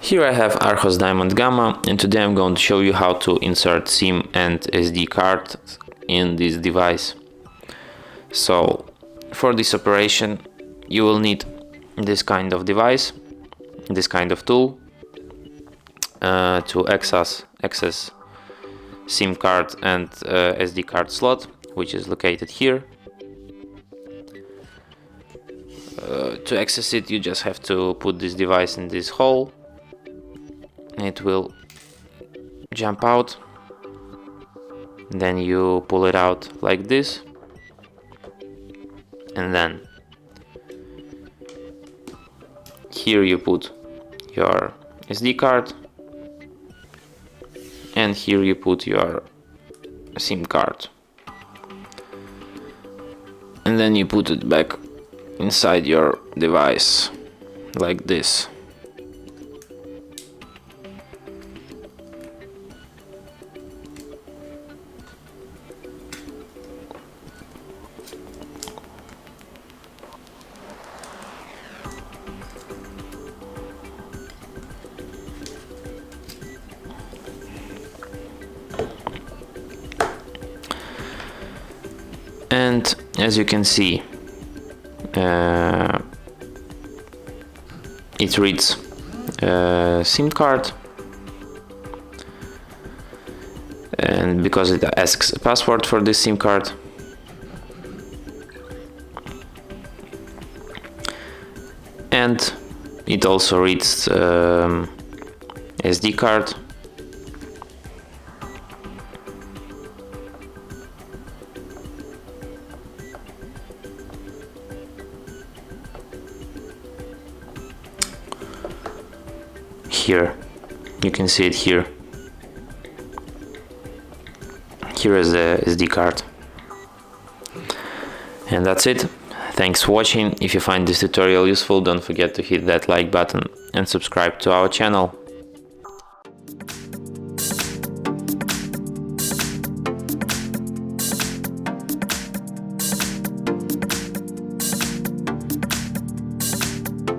Here I have ARCHOS Diamond Gamma, and today I'm going to show you how to insert SIM and SD card in this device. So for this operation you will need this kind of device, this kind of tool to access SIM card and SD card slot, which is located here. To access it, you just have to put this device in this hole. It will jump out, then you pull it out like this, and then here you put your SD card, and here you put your SIM card, and then you put it back inside your device like this. And as you can see, it reads SIM card, and because it asks a password for this SIM card, and it also reads SD card. Here, you can see it here. Here is the SD card. And that's it. Thanks for watching. If you find this tutorial useful, don't forget to hit that like button and subscribe to our channel.